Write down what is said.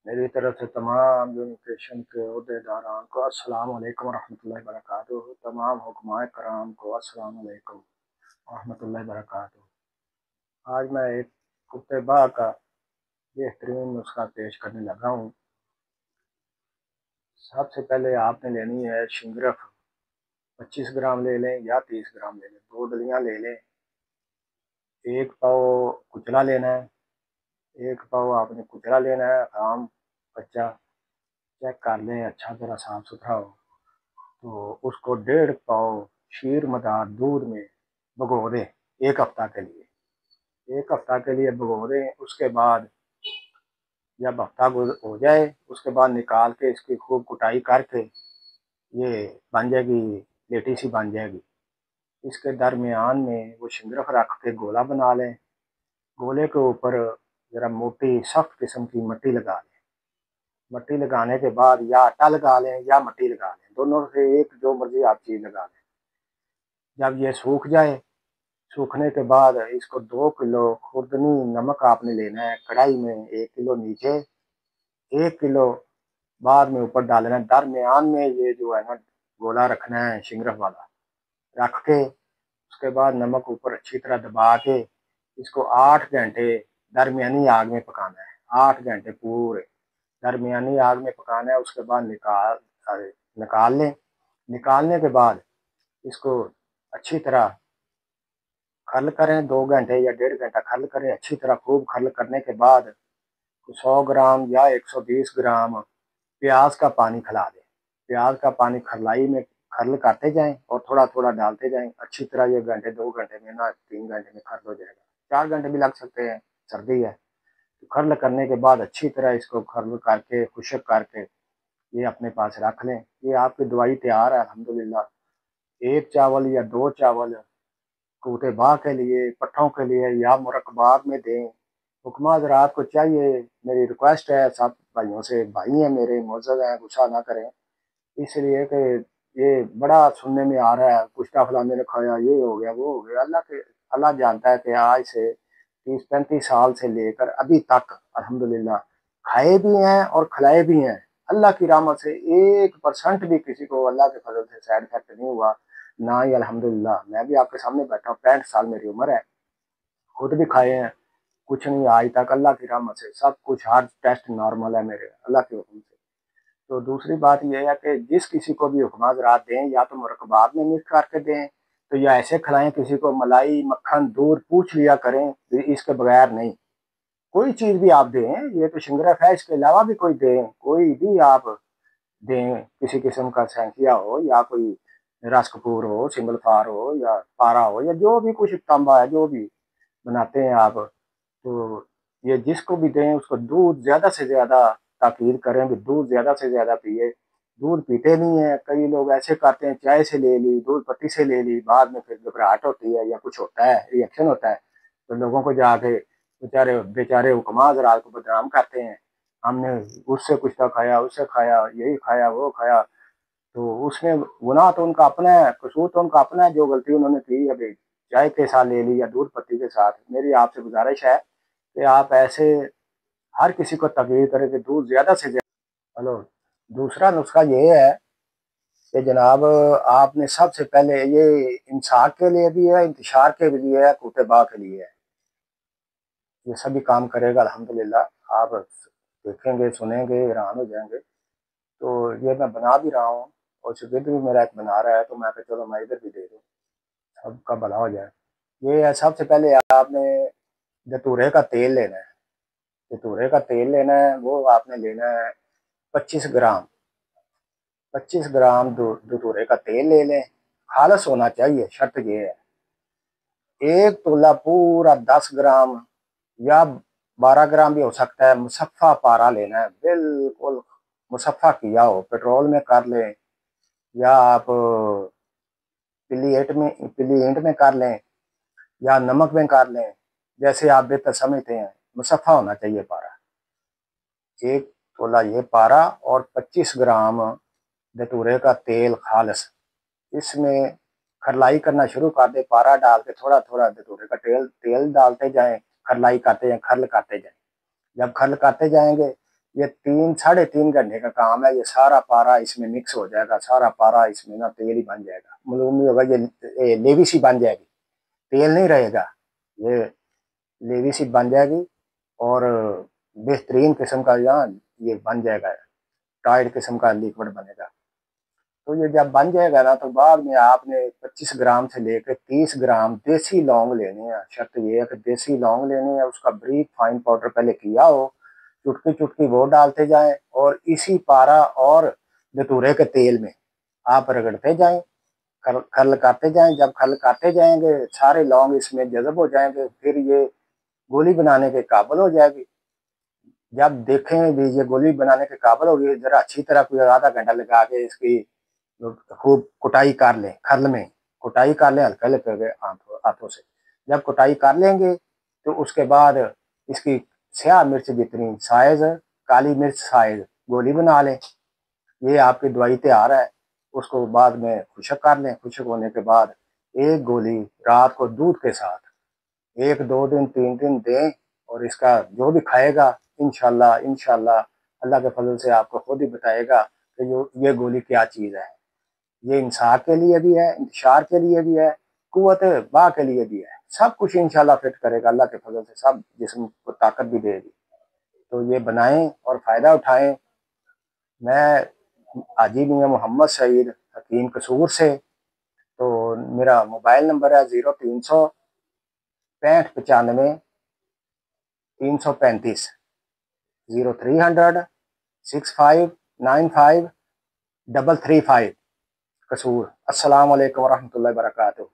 मेरी तरफ से तमाम यूनिफिकेशन के अहदेदारान को अस्सलाम वालेकुम रहमतुल्लाहि व बरकातुहू। तमाम हुक्माए कराम को अस्सलाम वालेकुम रहमतुल्लाहि व बरकातुहू। आज मैं एक कुत्ते बाग का बेहतरीन नुस्खा पेश करने लगा हूँ। सबसे पहले आपने लेनी है शिंगरफ। 25 ग्राम ले लें या 30 ग्राम ले लें। 2 डलियाँ ले लें। 1 पाव कुचला लेना है। 1 पाव आपने कुचला लेना है, आम कच्चा। चेक कर लें अच्छा ज़रा साफ सुथरा हो। तो उसको 1.5 पाव शीर मदार दूध में भिगो दें 1 हफ्ता के लिए। 1 हफ्ता के लिए भिगो दें। उसके बाद जब हफ्ता हो जाए उसके बाद निकाल के इसकी खूब कुटाई करके ये बन जाएगी, लेटी सी बन जाएगी। इसके दरमियान में वो शिंगरफ रख के गोला बना लें। गोले के ऊपर ज़रा मोटी सख्त किस्म की मट्टी लगा लें। मट्टी लगाने के बाद या आटा लगा लें या मट्टी लगा लें, दोनों से एक जो मर्जी आप चीज़ लगा लें। जब ये सूख जाए, सूखने के बाद इसको 2 किलो खुर्दनी नमक आपने लेना है कढ़ाई में। 1 किलो नीचे, 1 किलो बाद में ऊपर डालना है। दरमियान में ये जो है ना गोला रखना है शिंगरफ वाला, रख के उसके बाद नमक ऊपर अच्छी तरह दबा के इसको 8 घंटे दरमियानी आग में पकाना है। 8 घंटे पूरे दरमियानी आग में पकाना है। उसके बाद निकाल लें। निकालने के बाद इसको अच्छी तरह खल करें। 2 घंटे या 1.5 घंटा खल करें अच्छी तरह। खूब खल करने के बाद 100 ग्राम या 120 ग्राम प्याज का पानी खिला दें। प्याज का पानी खरलाई में खरल करते जाएं और थोड़ा थोड़ा डालते जाएं अच्छी तरह। ये घंटे 2 घंटे में ना 3 घंटे में खरल हो जाएगा। 4 घंटे भी लग सकते हैं, सर्दी है। तो खरल करने के बाद अच्छी तरह इसको खरल करके खुशक करके ये अपने पास रख लें। ये आपकी दवाई तैयार है अल्हम्दुलिल्लाह। 1 चावल या 2 चावल कूटे बाग के लिए, पट्ठों के लिए या मुरकबाग में दें। हुक्मा हज़रात को चाहिए, मेरी रिक्वेस्ट है सब भाइयों से, भाई हैं मेरे, मोअज़्ज़ज़ हैं, गुस्सा ना करें। इसलिए कि ये बड़ा सुनने में आ रहा है, कुश्ता फलाने ने खाया, ये हो गया, वो हो गया। अल्लाह जानता है कि आज से 30-35 साल से लेकर अभी तक अल्हम्दुलिल्लाह खाए भी हैं और खिलाए भी हैं। अल्लाह की रहमत से 1% भी किसी को अल्लाह के फजल से साइड इफेक्ट नहीं हुआ, ना ही अल्हम्दुलिल्लाह। मैं भी आपके सामने बैठा हूँ, 65 साल मेरी उम्र है, खुद भी खाए हैं, कुछ नहीं आज तक अल्लाह की रहमत से। सब कुछ हर टेस्ट नॉर्मल है मेरे, अल्लाह के हुक्म से। तो दूसरी बात यह है कि जिस किसी को भी हुक्मा ज़रात दें या तो मुरकबात में मिक्स करके दें, तो या ऐसे खिलाएं। किसी को मलाई मक्खन दूध पूछ लिया करें, इसके बगैर नहीं। कोई चीज़ भी आप दें, ये तो शिंगरफ है, इसके अलावा भी कोई दें, कोई भी आप दें, किसी किस्म का सैंकिया हो या कोई रस कपूर हो, सिंगल फार हो या पारा हो या जो भी कुछ तांबा है जो भी बनाते हैं आप, तो ये जिसको भी दें उसको दूध ज़्यादा से ज़्यादा ताकीद करें कि दूध ज़्यादा से ज़्यादा पिए। दूध पीते नहीं है, कई लोग ऐसे करते हैं, चाय से ले ली, दूध पत्ती से ले ली, बाद में फिर घबराहट होती है या कुछ होता है, रिएक्शन होता है, तो लोगों को जाके बेचारे बेचारे हुक्मा हज़रात को बदनाम करते हैं। हमने उससे कुछ खाया, उससे खाया, यही खाया, वो खाया। तो उसमें गुनाह तो उनका अपना है, कसूर तो उनका अपना है, जो गलती उन्होंने की अभी चाय के साथ ले ली या दूध पत्ती के साथ। मेरी आपसे गुजारिश है कि आप ऐसे हर किसी को तकरीर करें कि दूध ज़्यादा से ज़्यादा। हेलो, दूसरा नुस्खा ये है कि जनाब आपने सबसे पहले ये इंसाक के लिए भी है, इंतशार के लिए है, कुतबा के लिए है। ये सभी काम करेगा अल्हम्दुलिल्लाह। आप देखेंगे, सुनेंगे, हैरान हो जाएंगे। तो ये मैं बना भी रहा हूँ और शुगर भी मेरा एक बना रहा है, तो मैं कहा चलो मैं इधर भी दे दूँ, सबका भला हो जाए। ये है, सबसे पहले आपने धतूरे का तेल लेना है। धतूरे का तेल लेना है, वो आपने लेना है 25 ग्राम। 25 ग्राम धतूरे का तेल ले लें, खालस होना चाहिए, शर्त ये है। 1 तोला पूरा 10 ग्राम या 12 ग्राम भी हो सकता है मुसफ़ा पारा लेना है, बिल्कुल मुसफ़ा किया हो, पेट्रोल में कर लें या आप पिलीएट में कर लें या नमक में कर लें, जैसे आप बेहतर समझते हैं। मुसफ़ा होना चाहिए पारा। 1 तोला ये पारा और 25 ग्राम धतूरे का तेल खालिस। इसमें खरलाई करना शुरू कर दे, पारा डाल के थोड़ा थोड़ा धतूरे का तेल तेल डालते जाएं, खरलाई करते जाएं, खरल करते जाएं। जब खरल करते जाएंगे ये 3-3.5 घंटे का काम है। ये सारा पारा इसमें मिक्स हो जाएगा, सारा पारा इसमें ना तेल ही बन जाएगा, मालूम नहीं होगा। ये लेवी सी बन जाएगी, तेल नहीं रहेगा, ये लेवी सी बन जाएगी। और बेहतरीन किस्म का यहाँ ये बन जाएगा, टाइट किस्म का लिक्विड बनेगा। तो ये जब बन जाएगा ना, तो बाद में आपने 25 ग्राम से लेकर 30 ग्राम देसी लौंग लेने हैं। शर्त ये है कि देसी लौंग लेने हैं, उसका बारीक फाइन पाउडर पहले किया हो, चुटकी चुटकी वो डालते जाएं, और इसी पारा और धतूरे के तेल में आप रगड़ते जाएं, खल करते जाएं। जब खल करते जाएंगे, सारे लौंग इसमें जज़ब हो जाएंगे, फिर ये गोली बनाने के काबिल हो जाएगी। जब देखें भी ये गोली बनाने के काबिल होगी, जरा अच्छी तरह कोई आधा घंटा लगा के इसकी खूब कुटाई कर लें, खल में कुटाई कर लें हल्के हल्के हाथों से। जब कुटाई कर लेंगे, तो उसके बाद इसकी स्याह मिर्च जितनी साइज, काली मिर्च साइज गोली बना लें। ये आपकी दवाई तैयार है। उसको बाद में खुशक कर लें। खुशक होने के बाद एक गोली रात को दूध के साथ 1-2 दिन 3 दिन दें, और इसका जो भी खाएगा इंशाल्लाह इंशाल्लाह अल्लाह के फजल से आपको खुद ही बताएगा कि ये गोली क्या चीज़ है। ये इंसार के लिए भी है, इंतशार के लिए भी है, कुव्वत बा के लिए भी है। सब कुछ इंशाल्लाह फिट करेगा अल्लाह के फजल से, सब जिस्म को ताकत भी देगी। तो ये बनाएं और फ़ायदा उठाएं। मैं हाजी मियाँ मोहम्मद सईद हकीम कसूर से। तो मेरा मोबाइल नंबर है 0365 95 335, 0300 6595 335 कसूर। अस्सलाम वालेकुम वरहमतुल्लाहि वबरकातुहू।